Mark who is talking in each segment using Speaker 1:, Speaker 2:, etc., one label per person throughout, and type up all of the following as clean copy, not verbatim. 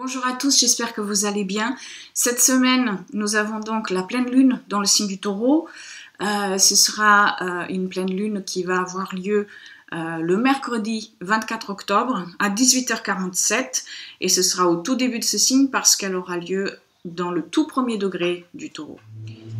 Speaker 1: Bonjour à tous, j'espère que vous allez bien. Cette semaine, nous avons donc la pleine lune dans le signe du Taureau. Ce sera une pleine lune qui va avoir lieu le mercredi 24 octobre à 18h47 et ce sera au tout début de ce signe parce qu'elle aura lieu dans le tout premier degré du Taureau.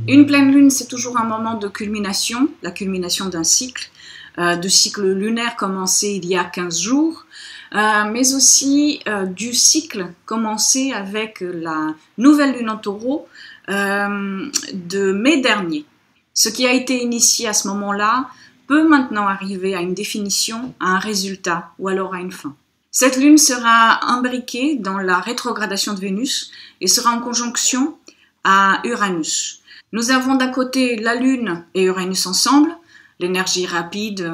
Speaker 1: Une pleine lune, c'est toujours un moment de culmination, la culmination d'un cycle, de cycle lunaire commencé il y a 15 jours, mais aussi du cycle commencé avec la nouvelle lune en Taureau de mai dernier. Ce qui a été initié à ce moment-là peut maintenant arriver à une définition, à un résultat ou alors à une fin. Cette lune sera imbriquée dans la rétrogradation de Vénus et sera en conjonction à Uranus. Nous avons d'un côté la lune et Uranus ensemble, l'énergie rapide,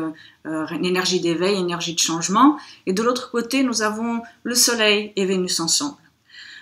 Speaker 1: l'énergie d'éveil, énergie de changement, et de l'autre côté nous avons le Soleil et Vénus ensemble.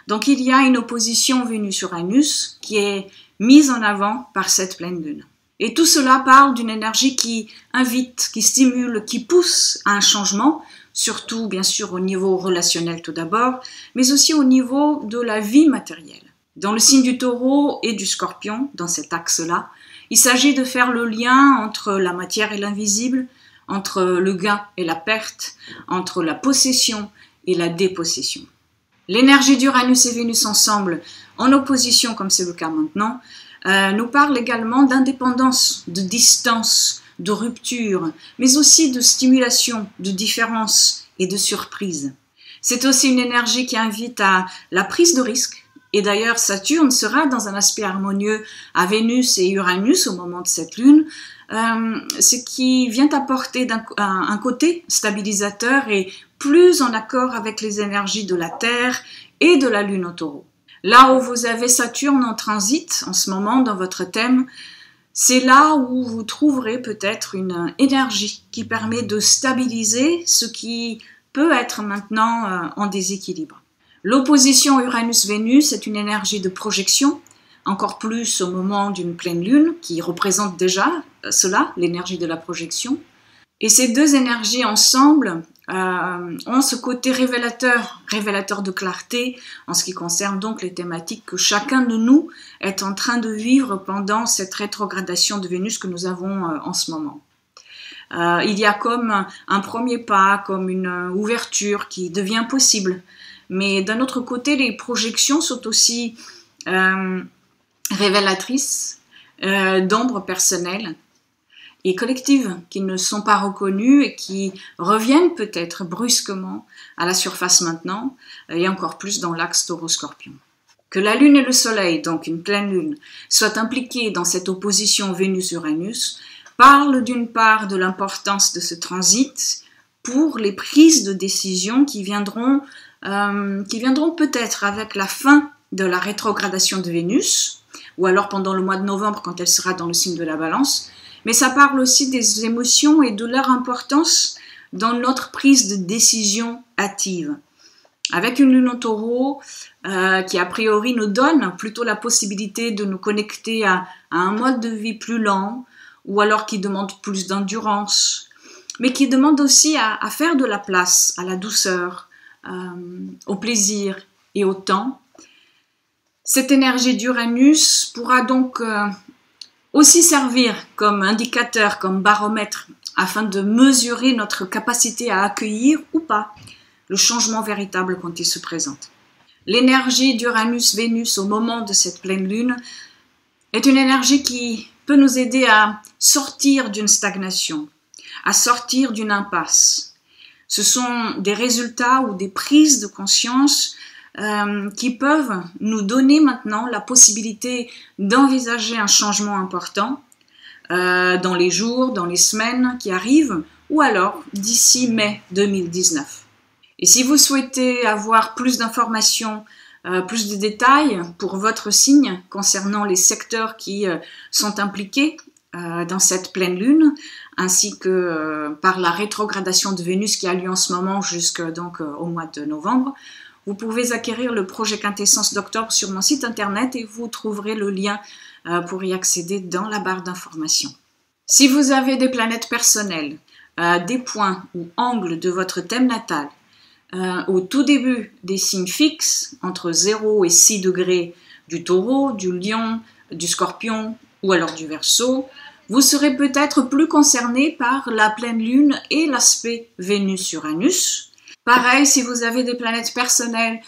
Speaker 1: Donc il y a une opposition Vénus-Uranus qui est mise en avant par cette pleine lune. Et tout cela parle d'une énergie qui invite, qui stimule, qui pousse à un changement, surtout bien sûr au niveau relationnel tout d'abord, mais aussi au niveau de la vie matérielle. Dans le signe du Taureau et du Scorpion, dans cet axe-là, il s'agit de faire le lien entre la matière et l'invisible, entre le gain et la perte, entre la possession et la dépossession. L'énergie d'Uranus et Vénus ensemble, en opposition comme c'est le cas maintenant, nous parle également d'indépendance, de distance, de rupture, mais aussi de stimulation, de différence et de surprise. C'est aussi une énergie qui invite à la prise de risque. Et d'ailleurs, Saturne sera dans un aspect harmonieux à Vénus et Uranus au moment de cette lune, ce qui vient apporter un côté stabilisateur et plus en accord avec les énergies de la Terre et de la Lune au Taureau. Là où vous avez Saturne en transit en ce moment dans votre thème, c'est là où vous trouverez peut-être une énergie qui permet de stabiliser ce qui peut être maintenant en déséquilibre. L'opposition Uranus-Vénus est une énergie de projection, encore plus au moment d'une pleine lune, qui représente déjà cela, l'énergie de la projection. Et ces deux énergies ensemble ont ce côté révélateur de clarté, en ce qui concerne donc les thématiques que chacun de nous est en train de vivre pendant cette rétrogradation de Vénus que nous avons en ce moment. Il y a comme un premier pas, comme une ouverture qui devient possible. Mais d'un autre côté, les projections sont aussi révélatrices d'ombres personnelles et collectives qui ne sont pas reconnues et qui reviennent peut-être brusquement à la surface maintenant et encore plus dans l'axe Taureau-Scorpion. Que la Lune et le Soleil, donc une pleine Lune, soient impliqués dans cette opposition Vénus-Uranus parle d'une part de l'importance de ce transit pour les prises de décision qui viendront peut-être avec la fin de la rétrogradation de Vénus, ou alors pendant le mois de novembre quand elle sera dans le signe de la Balance, mais ça parle aussi des émotions et de leur importance dans notre prise de décision hâtive. Avec une lune en Taureau qui a priori nous donne plutôt la possibilité de nous connecter à un mode de vie plus lent, ou alors qui demande plus d'endurance, mais qui demande aussi à faire de la place à la douceur, au plaisir et au temps. Cette énergie d'Uranus pourra donc aussi servir comme indicateur, comme baromètre, afin de mesurer notre capacité à accueillir ou pas le changement véritable quand il se présente. L'énergie d'Uranus-Vénus au moment de cette pleine lune est une énergie qui peut nous aider à sortir d'une stagnation, à sortir d'une impasse. Ce sont des résultats ou des prises de conscience qui peuvent nous donner maintenant la possibilité d'envisager un changement important dans les jours, dans les semaines qui arrivent, ou alors d'ici mai 2019. Et si vous souhaitez avoir plus d'informations, plus de détails pour votre signe concernant les secteurs qui sont impliqués dans cette pleine lune, ainsi que par la rétrogradation de Vénus qui a lieu en ce moment jusqu'au mois de novembre, vous pouvez acquérir le projet Quintessence d'octobre sur mon site internet et vous trouverez le lien pour y accéder dans la barre d'information. Si vous avez des planètes personnelles, des points ou angles de votre thème natal au tout début des signes fixes, entre 0 et 6 degrés du Taureau, du Lion, du Scorpion ou alors du Verseau, vous serez peut-être plus concerné par la pleine lune et l'aspect Vénus-Uranus. Pareil, si vous avez des planètes personnelles,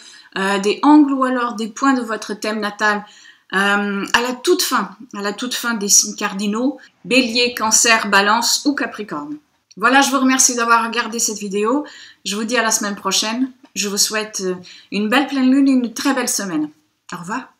Speaker 1: des angles ou alors des points de votre thème natal, à la toute fin des signes cardinaux, Bélier, Cancer, Balance ou Capricorne. Voilà, je vous remercie d'avoir regardé cette vidéo. Je vous dis à la semaine prochaine. Je vous souhaite une belle pleine lune et une très belle semaine. Au revoir.